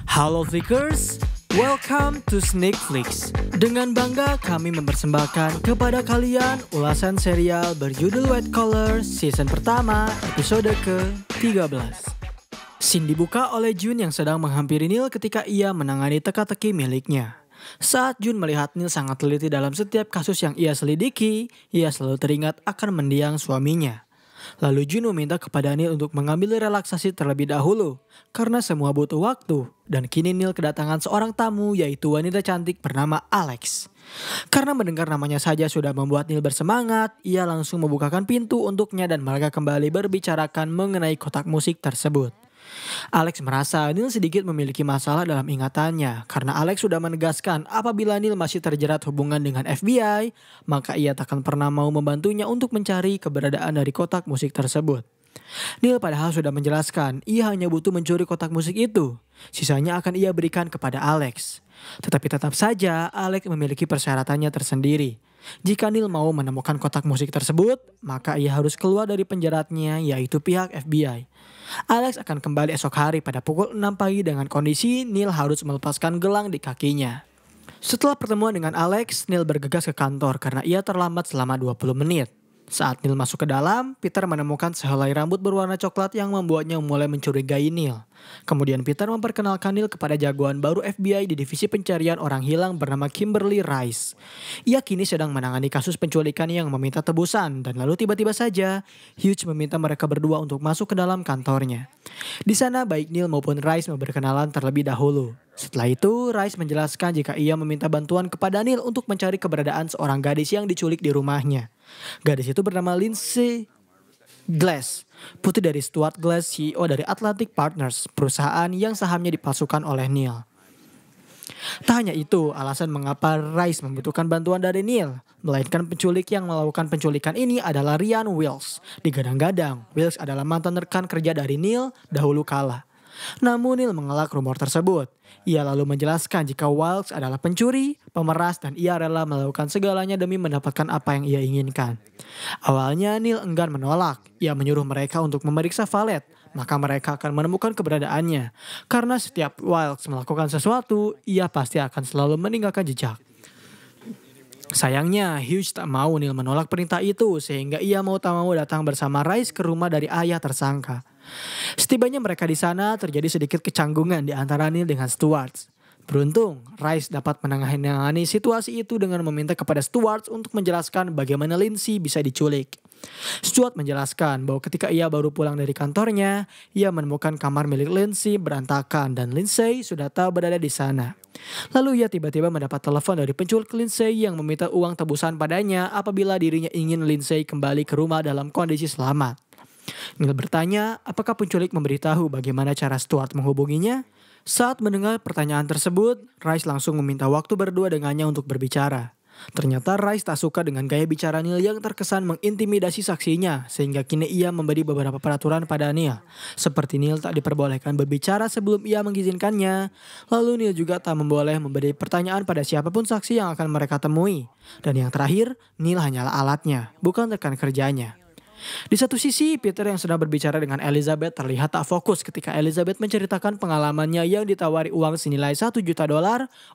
Halo Flickers, welcome to Sneak Flicks. Dengan bangga kami mempersembahkan kepada kalian ulasan serial berjudul White Collar season pertama episode ke-13. Scene dibuka oleh Jun yang sedang menghampiri Neil ketika ia menangani teka-teki miliknya. Saat Jun melihat Neil sangat teliti dalam setiap kasus yang ia selidiki, ia selalu teringat akan mendiang suaminya. Lalu Jun meminta kepada Neil untuk mengambil relaksasi terlebih dahulu, karena semua butuh waktu, dan kini Neil kedatangan seorang tamu yaitu wanita cantik bernama Alex. Karena mendengar namanya saja sudah membuat Neil bersemangat, ia langsung membukakan pintu untuknya dan mereka kembali berbicarakan mengenai kotak musik tersebut. Alex merasa Neil sedikit memiliki masalah dalam ingatannya karena Alex sudah menegaskan apabila Neil masih terjerat hubungan dengan FBI, maka ia takkan pernah mau membantunya untuk mencari keberadaan dari kotak musik tersebut. Neil padahal sudah menjelaskan ia hanya butuh mencuri kotak musik itu, sisanya akan ia berikan kepada Alex. Tetapi tetap saja Alex memiliki persyaratannya tersendiri. Jika Neil mau menemukan kotak musik tersebut, maka ia harus keluar dari penjeratnya yaitu pihak FBI. Alex akan kembali esok hari pada pukul 6 pagi dengan kondisi Neil harus melepaskan gelang di kakinya. Setelah pertemuan dengan Alex, Neil bergegas ke kantor karena ia terlambat selama 20 menit. Saat Neil masuk ke dalam, Peter menemukan sehelai rambut berwarna coklat yang membuatnya mulai mencurigai Neil. Kemudian Peter memperkenalkan Neil kepada jagoan baru FBI di divisi pencarian orang hilang bernama Kimberly Rice. Ia kini sedang menangani kasus penculikan yang meminta tebusan dan lalu tiba-tiba saja Hughes meminta mereka berdua untuk masuk ke dalam kantornya. Di sana baik Neil maupun Rice berkenalan terlebih dahulu. Setelah itu Rice menjelaskan jika ia meminta bantuan kepada Neil untuk mencari keberadaan seorang gadis yang diculik di rumahnya. Gadis itu bernama Lindsay Glass, putri dari Stuart Glass, CEO dari Atlantic Partners, perusahaan yang sahamnya dipalsukan oleh Neil. Tak hanya itu, alasan mengapa Rice membutuhkan bantuan dari Neil, melainkan penculik yang melakukan penculikan ini adalah Ryan Wilkes. Digadang-gadang, Wilkes adalah mantan rekan kerja dari Neil dahulu kala. Namun Neil mengelak rumor tersebut. Ia lalu menjelaskan jika Wilkes adalah pencuri, pemeras, dan ia rela melakukan segalanya demi mendapatkan apa yang ia inginkan. Awalnya Neil enggan menolak. Ia menyuruh mereka untuk memeriksa valet, maka mereka akan menemukan keberadaannya. Karena setiap Wilkes melakukan sesuatu, ia pasti akan selalu meninggalkan jejak. Sayangnya, Hughes tak mau Neil menolak perintah itu sehingga ia mau tak mau datang bersama Rice ke rumah dari ayah tersangka. Setibanya mereka di sana terjadi sedikit kecanggungan di antara Neil dengan Stuart. Beruntung, Rice dapat menangani situasi itu dengan meminta kepada Stuart untuk menjelaskan bagaimana Lindsay bisa diculik. Stuart menjelaskan bahwa ketika ia baru pulang dari kantornya, ia menemukan kamar milik Lindsay berantakan dan Lindsay sudah tak berada di sana. Lalu ia tiba-tiba mendapat telepon dari penculik Lindsay yang meminta uang tebusan padanya apabila dirinya ingin Lindsay kembali ke rumah dalam kondisi selamat. Neil bertanya apakah penculik memberitahu bagaimana cara Stuart menghubunginya. Saat mendengar pertanyaan tersebut, Rice langsung meminta waktu berdua dengannya untuk berbicara. Ternyata Rice tak suka dengan gaya bicara Neil yang terkesan mengintimidasi saksinya, sehingga kini ia memberi beberapa peraturan pada Neil. Seperti Neil tak diperbolehkan berbicara sebelum ia mengizinkannya, lalu Neil juga tak memboleh memberi pertanyaan pada siapapun saksi yang akan mereka temui. Dan yang terakhir, Neil hanyalah alatnya, bukan rekan kerjanya. Di satu sisi, Peter yang sedang berbicara dengan Elizabeth terlihat tak fokus ketika Elizabeth menceritakan pengalamannya yang ditawari uang senilai $1 juta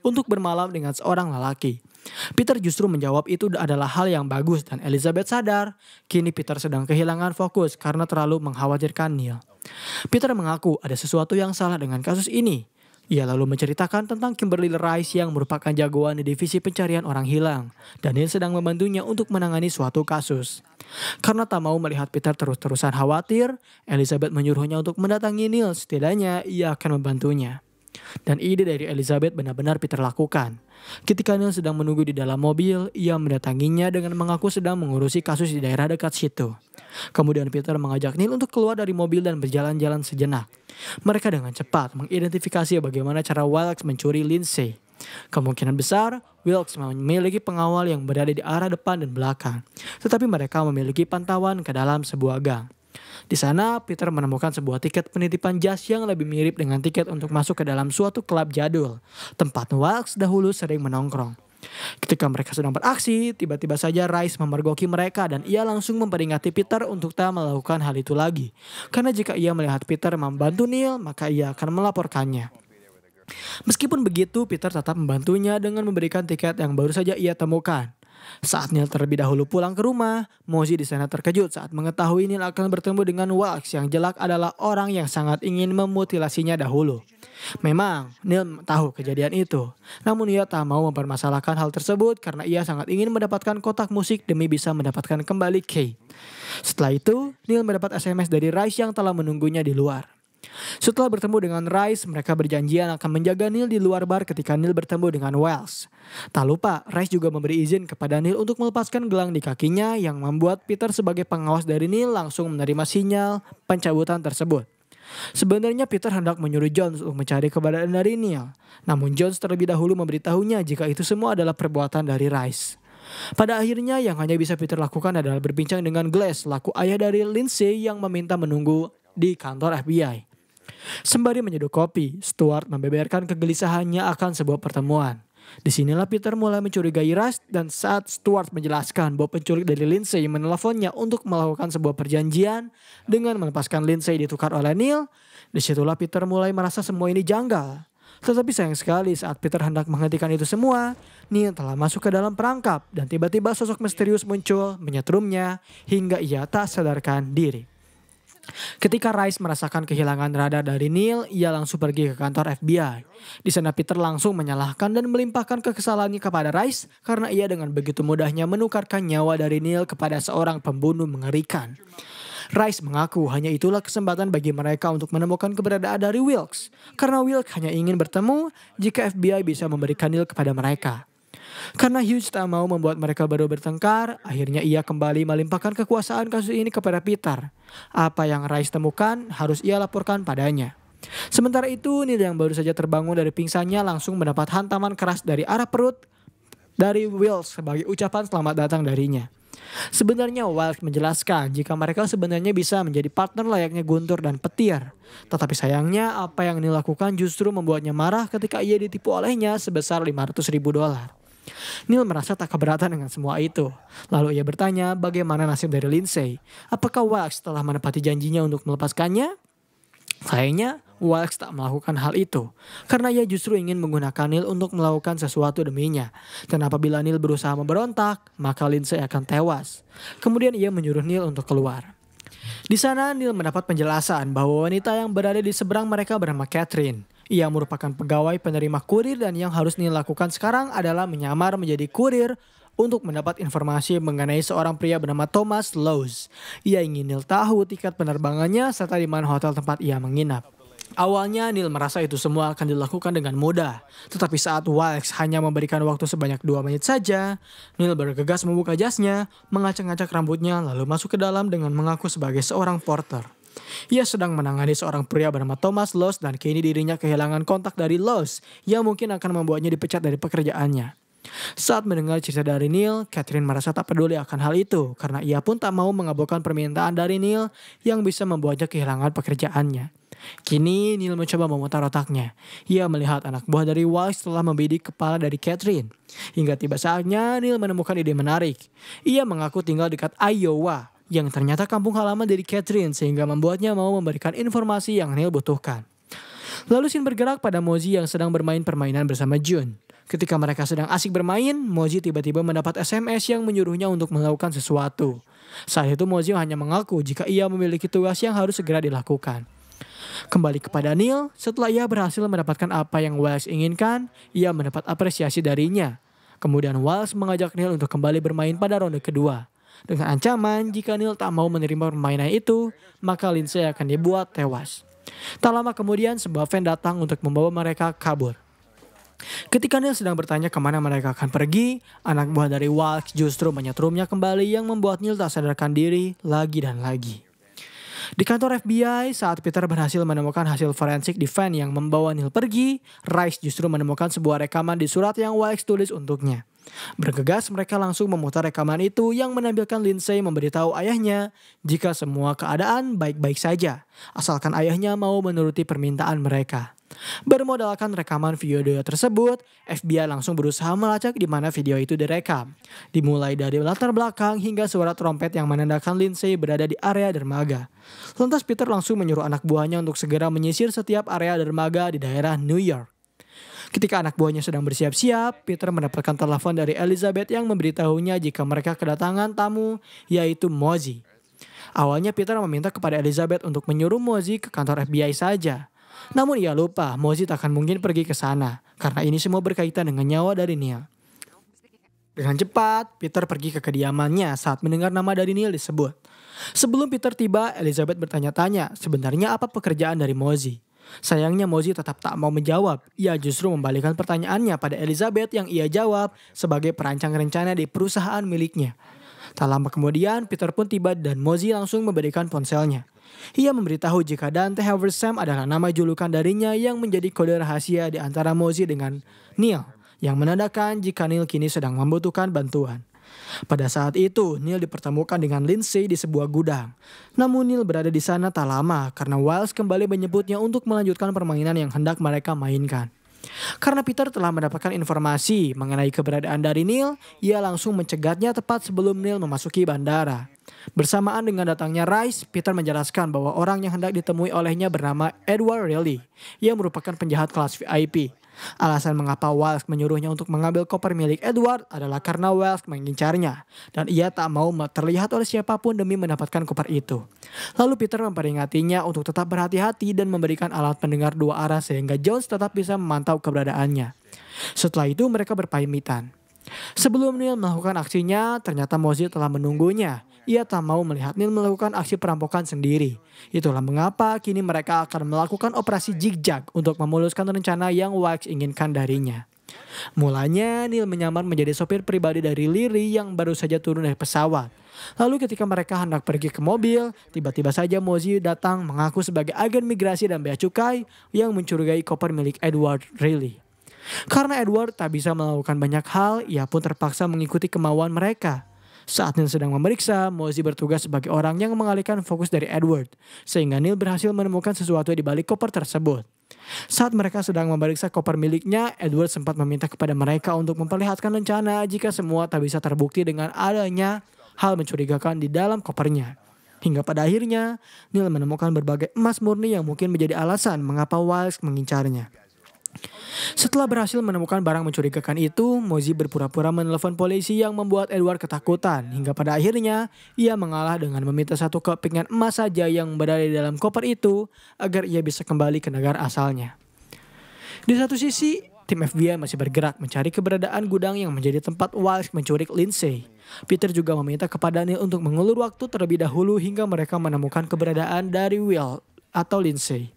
untuk bermalam dengan seorang lelaki. Peter justru menjawab itu adalah hal yang bagus dan Elizabeth sadar, kini Peter sedang kehilangan fokus karena terlalu mengkhawatirkan Neil. Peter mengaku ada sesuatu yang salah dengan kasus ini. Ia lalu menceritakan tentang Kimberly Rice yang merupakan jagoan di divisi pencarian orang hilang. Dan Neil sedang membantunya untuk menangani suatu kasus. Karena tak mau melihat Peter terus-terusan khawatir, Elizabeth menyuruhnya untuk mendatangi Neil. Setidaknya ia akan membantunya. Dan ide dari Elizabeth benar-benar Peter lakukan. Ketika Neil sedang menunggu di dalam mobil, ia mendatanginya dengan mengaku sedang mengurusi kasus di daerah dekat situ. Kemudian Peter mengajak Neil untuk keluar dari mobil dan berjalan-jalan sejenak. Mereka dengan cepat mengidentifikasi bagaimana cara Wilkes mencuri Lindsay. Kemungkinan besar, Wilkes memiliki pengawal yang berada di arah depan dan belakang. Tetapi mereka memiliki pantauan ke dalam sebuah gang. Di sana, Peter menemukan sebuah tiket penitipan jas yang lebih mirip dengan tiket untuk masuk ke dalam suatu klub jadul, tempat Wilkes dahulu sering menongkrong. Ketika mereka sedang beraksi, tiba-tiba saja Rice memergoki mereka dan ia langsung memperingati Peter untuk tak melakukan hal itu lagi. Karena jika ia melihat Peter membantu Neil, maka ia akan melaporkannya. Meskipun begitu, Peter tetap membantunya dengan memberikan tiket yang baru saja ia temukan. Saat Neil terlebih dahulu pulang ke rumah, Mozi di sana terkejut saat mengetahui Neil akan bertemu dengan Welks yang jelek adalah orang yang sangat ingin memutilasinya dahulu. Memang, Neil tahu kejadian itu, namun ia tak mau mempermasalahkan hal tersebut karena ia sangat ingin mendapatkan kotak musik demi bisa mendapatkan kembali Kay. Setelah itu, Neil mendapat SMS dari Rice yang telah menunggunya di luar. Setelah bertemu dengan Rice, mereka berjanjian akan menjaga Neil di luar bar ketika Neil bertemu dengan Wells. Tak lupa, Rice juga memberi izin kepada Neil untuk melepaskan gelang di kakinya yang membuat Peter sebagai pengawas dari Neil langsung menerima sinyal pencabutan tersebut. Sebenarnya Peter hendak menyuruh Jones untuk mencari keberadaan dari Neil. Namun Jones terlebih dahulu memberitahunya jika itu semua adalah perbuatan dari Rice. Pada akhirnya yang hanya bisa Peter lakukan adalah berbincang dengan Glass, laku ayah dari Lindsay yang meminta menunggu di kantor FBI. Sembari menyeduh kopi, Stuart membeberkan kegelisahannya akan sebuah pertemuan. Disinilah Peter mulai mencurigai Rice dan saat Stuart menjelaskan bahwa penculik dari Lindsay meneleponnya untuk melakukan sebuah perjanjian dengan melepaskan Lindsay ditukar oleh Neil, disitulah Peter mulai merasa semua ini janggal. Tetapi sayang sekali saat Peter hendak menghentikan itu semua, Neil telah masuk ke dalam perangkap dan tiba-tiba sosok misterius muncul menyetrumnya hingga ia tak sadarkan diri. Ketika Rice merasakan kehilangan radar dari Neil, ia langsung pergi ke kantor FBI. Di sana Peter langsung menyalahkan dan melimpahkan kekesalannya kepada Rice karena ia dengan begitu mudahnya menukarkan nyawa dari Neil kepada seorang pembunuh mengerikan. Rice mengaku hanya itulah kesempatan bagi mereka untuk menemukan keberadaan dari Wilkes, karena Wilkes hanya ingin bertemu jika FBI bisa memberikan Neil kepada mereka. Karena Hughes tak mau membuat mereka baru bertengkar, akhirnya ia kembali melimpahkan kekuasaan kasus ini kepada Peter. Apa yang Rice temukan harus ia laporkan padanya. Sementara itu, Neil yang baru saja terbangun dari pingsannya langsung mendapat hantaman keras dari arah perut dari Wilkes sebagai ucapan selamat datang darinya. Sebenarnya Wilkes menjelaskan jika mereka sebenarnya bisa menjadi partner layaknya Guntur dan Petir. Tetapi sayangnya apa yang Neil lakukan justru membuatnya marah ketika ia ditipu olehnya sebesar $500,000. Neil merasa tak keberatan dengan semua itu. Lalu ia bertanya bagaimana nasib dari Lindsay. Apakah Wilkes telah menepati janjinya untuk melepaskannya? Sayangnya, Wilkes tak melakukan hal itu. Karena ia justru ingin menggunakan Neil untuk melakukan sesuatu deminya. Dan apabila Neil berusaha memberontak, maka Lindsay akan tewas. Kemudian ia menyuruh Neil untuk keluar. Di sana Neil mendapat penjelasan bahwa wanita yang berada di seberang mereka bernama Catherine. Ia merupakan pegawai penerima kurir dan yang harus Neil lakukan sekarang adalah menyamar menjadi kurir untuk mendapat informasi mengenai seorang pria bernama Thomas Lowe's. Ia ingin Neil tahu tiket penerbangannya serta di mana hotel tempat ia menginap. Awalnya Neil merasa itu semua akan dilakukan dengan mudah. Tetapi saat Wilkes hanya memberikan waktu sebanyak 2 menit saja, Neil bergegas membuka jasnya, mengacak-ngacak rambutnya lalu masuk ke dalam dengan mengaku sebagai seorang porter. Ia sedang menangani seorang pria bernama Thomas Lowe's dan kini dirinya kehilangan kontak dari Lowe's yang mungkin akan membuatnya dipecat dari pekerjaannya. Saat mendengar cerita dari Neil, Catherine merasa tak peduli akan hal itu karena ia pun tak mau mengabulkan permintaan dari Neil yang bisa membuatnya kehilangan pekerjaannya. Kini Neil mencoba memutar otaknya. Ia melihat anak buah dari Wilkes telah membidik kepala dari Catherine. Hingga tiba saatnya Neil menemukan ide menarik. Ia mengaku tinggal dekat Iowa, yang ternyata kampung halaman dari Catherine sehingga membuatnya mau memberikan informasi yang Neil butuhkan. Lalu scene bergerak pada Mozi yang sedang bermain permainan bersama June. Ketika mereka sedang asik bermain, Mozi tiba-tiba mendapat SMS yang menyuruhnya untuk melakukan sesuatu. Saat itu Mozi hanya mengaku jika ia memiliki tugas yang harus segera dilakukan. Kembali kepada Neil, setelah ia berhasil mendapatkan apa yang Wilkes inginkan, ia mendapat apresiasi darinya. Kemudian Wilkes mengajak Neil untuk kembali bermain pada ronde kedua. Dengan ancaman jika Neil tak mau menerima permainan itu, maka Lindsay akan dibuat tewas. Tak lama kemudian sebuah van datang untuk membawa mereka kabur. Ketika Neil sedang bertanya kemana mereka akan pergi, anak buah dari Wilkes justru menyetrumnya kembali yang membuat Neil tak sadarkan diri lagi dan lagi. Di kantor FBI, saat Peter berhasil menemukan hasil forensik di van yang membawa Neil pergi, Rice justru menemukan sebuah rekaman di surat yang Wilkes tulis untuknya. Bergegas mereka langsung memutar rekaman itu yang menampilkan Lindsay memberitahu ayahnya jika semua keadaan baik-baik saja, asalkan ayahnya mau menuruti permintaan mereka. Bermodalkan rekaman video tersebut, FBI langsung berusaha melacak di mana video itu direkam. Dimulai dari latar belakang hingga suara trompet yang menandakan Lindsay berada di area dermaga. Lantas Peter langsung menyuruh anak buahnya untuk segera menyisir setiap area dermaga di daerah New York. Ketika anak buahnya sedang bersiap-siap, Peter mendapatkan telepon dari Elizabeth yang memberitahunya jika mereka kedatangan tamu, yaitu Mosey. Awalnya Peter meminta kepada Elizabeth untuk menyuruh Mosey ke kantor FBI saja. Namun ia lupa Mosey tak akan mungkin pergi ke sana, karena ini semua berkaitan dengan nyawa dari Neil. Dengan cepat, Peter pergi ke kediamannya saat mendengar nama dari Neil disebut. Sebelum Peter tiba, Elizabeth bertanya-tanya sebenarnya apa pekerjaan dari Mosey. Sayangnya Mosey tetap tak mau menjawab. Ia justru membalikkan pertanyaannya pada Elizabeth yang ia jawab sebagai perancang rencana di perusahaan miliknya. Tak lama kemudian, Peter pun tiba dan Mosey langsung memberikan ponselnya. Ia memberitahu jika Dante Haversam adalah nama julukan darinya yang menjadi kode rahasia di antara Mosey dengan Neil, yang menandakan jika Neil kini sedang membutuhkan bantuan. Pada saat itu, Neil dipertemukan dengan Lindsay di sebuah gudang. Namun Neil berada di sana tak lama karena Wiles kembali menyebutnya untuk melanjutkan permainan yang hendak mereka mainkan. Karena Peter telah mendapatkan informasi mengenai keberadaan dari Neil, ia langsung mencegatnya tepat sebelum Neil memasuki bandara. Bersamaan dengan datangnya Rice, Peter menjelaskan bahwa orang yang hendak ditemui olehnya bernama Edward Riley, yang merupakan penjahat kelas VIP. Alasan mengapa Wiles menyuruhnya untuk mengambil koper milik Edward adalah karena Wiles mengincarnya, dan ia tak mau terlihat oleh siapapun demi mendapatkan koper itu. Lalu Peter memperingatinya untuk tetap berhati-hati dan memberikan alat pendengar dua arah sehingga Jones tetap bisa memantau keberadaannya. Setelah itu mereka berpamitan. Sebelum Neil melakukan aksinya, ternyata Mosey telah menunggunya. Ia tak mau melihat Neil melakukan aksi perampokan sendiri. Itulah mengapa kini mereka akan melakukan operasi zigzag untuk memuluskan rencana yang Wax inginkan darinya. Mulanya Neil menyamar menjadi sopir pribadi dari Leary yang baru saja turun dari pesawat. Lalu ketika mereka hendak pergi ke mobil, tiba-tiba saja Mosey datang mengaku sebagai agen migrasi dan bea cukai yang mencurigai koper milik Edward Riley. Karena Edward tak bisa melakukan banyak hal, ia pun terpaksa mengikuti kemauan mereka. Saat Neil sedang memeriksa, Mosey bertugas sebagai orang yang mengalihkan fokus dari Edward, sehingga Neil berhasil menemukan sesuatu di balik koper tersebut. Saat mereka sedang memeriksa koper miliknya, Edward sempat meminta kepada mereka untuk memperlihatkan rencana jika semua tak bisa terbukti dengan adanya hal mencurigakan di dalam kopernya. Hingga pada akhirnya, Neil menemukan berbagai emas murni yang mungkin menjadi alasan mengapa Wiles mengincarnya. Setelah berhasil menemukan barang mencurigakan itu, Mosey berpura-pura menelepon polisi yang membuat Edward ketakutan. Hingga pada akhirnya, ia mengalah dengan meminta satu kepingan emas saja yang berada di dalam koper itu agar ia bisa kembali ke negara asalnya. Di satu sisi, tim FBI masih bergerak mencari keberadaan gudang yang menjadi tempat Wiles menculik Lindsay. Peter juga meminta kepada Neil untuk mengulur waktu terlebih dahulu hingga mereka menemukan keberadaan dari Will atau Lindsay.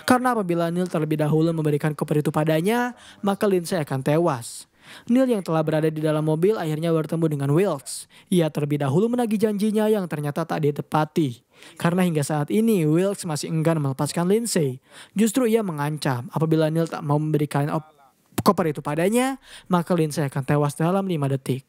Karena apabila Neil terlebih dahulu memberikan koper itu padanya, maka Lindsay akan tewas. Neil yang telah berada di dalam mobil akhirnya bertemu dengan Wilkes. Ia terlebih dahulu menagih janjinya yang ternyata tak ditepati. Karena hingga saat ini Wilkes masih enggan melepaskan Lindsay. Justru ia mengancam apabila Neil tak mau memberikan koper itu padanya, maka Lindsay akan tewas dalam 5 detik.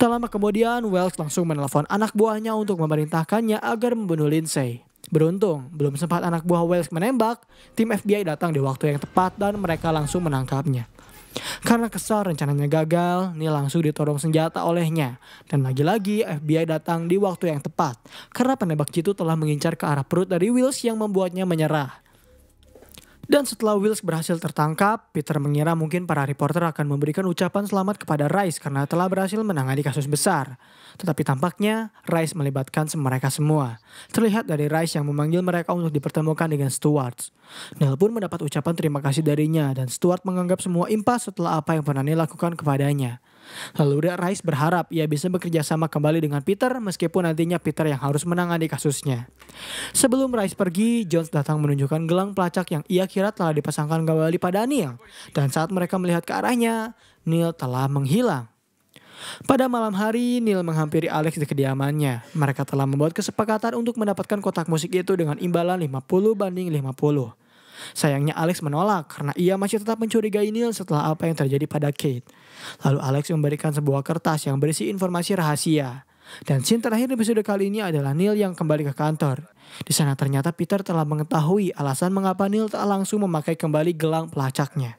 Tak lama kemudian Wilkes langsung menelpon anak buahnya untuk memerintahkannya agar membunuh Lindsay. Beruntung, belum sempat anak buah Wells menembak, tim FBI datang di waktu yang tepat dan mereka langsung menangkapnya. Karena kesal rencananya gagal, Neil langsung ditodong senjata olehnya. Dan lagi-lagi FBI datang di waktu yang tepat, karena penembak jitu telah mengincar ke arah perut dari Wills yang membuatnya menyerah. Dan setelah Wills berhasil tertangkap, Peter mengira mungkin para reporter akan memberikan ucapan selamat kepada Rice karena telah berhasil menangani kasus besar. Tetapi tampaknya Rice melibatkan mereka semua. Terlihat dari Rice yang memanggil mereka untuk dipertemukan dengan Stuart. Neil pun mendapat ucapan terima kasih darinya dan Stuart menganggap semua impas setelah apa yang pernah Neil lakukan kepadanya. Lalu Rice berharap ia bisa bekerja sama kembali dengan Peter meskipun nantinya Peter yang harus menangani kasusnya. Sebelum Rice pergi, Jones datang menunjukkan gelang pelacak yang ia kira telah dipasangkan kembali pada Neil. Dan saat mereka melihat ke arahnya, Neil telah menghilang. Pada malam hari, Neil menghampiri Alex di kediamannya. Mereka telah membuat kesepakatan untuk mendapatkan kotak musik itu dengan imbalan 50-50. Sayangnya Alex menolak karena ia masih tetap mencurigai Neil setelah apa yang terjadi pada Kate. Lalu Alex memberikan sebuah kertas yang berisi informasi rahasia. Dan scene terakhir episode kali ini adalah Neil yang kembali ke kantor. Di sana ternyata Peter telah mengetahui alasan mengapa Neil tak langsung memakai kembali gelang pelacaknya.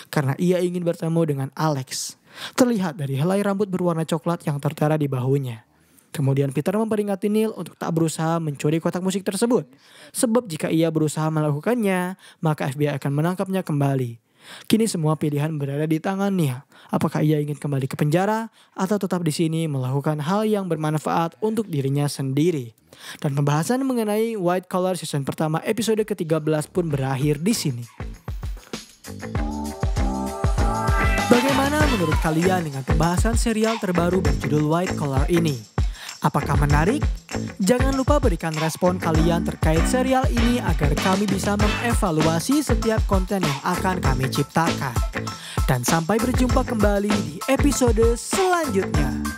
Karena ia ingin bertemu dengan Alex. Terlihat dari helai rambut berwarna coklat yang tertera di bahunya. Kemudian Peter memperingati Neil untuk tak berusaha mencuri kotak musik tersebut. Sebab jika ia berusaha melakukannya, maka FBI akan menangkapnya kembali. Kini semua pilihan berada di tangan Neil. Apakah ia ingin kembali ke penjara atau tetap di sini melakukan hal yang bermanfaat untuk dirinya sendiri. Dan pembahasan mengenai White Collar season pertama episode ke-13 pun berakhir di sini. Bagaimana menurut kalian dengan pembahasan serial terbaru berjudul White Collar ini? Apakah menarik? Jangan lupa berikan respon kalian terkait serial ini agar kami bisa mengevaluasi setiap konten yang akan kami ciptakan. Dan sampai berjumpa kembali di episode selanjutnya.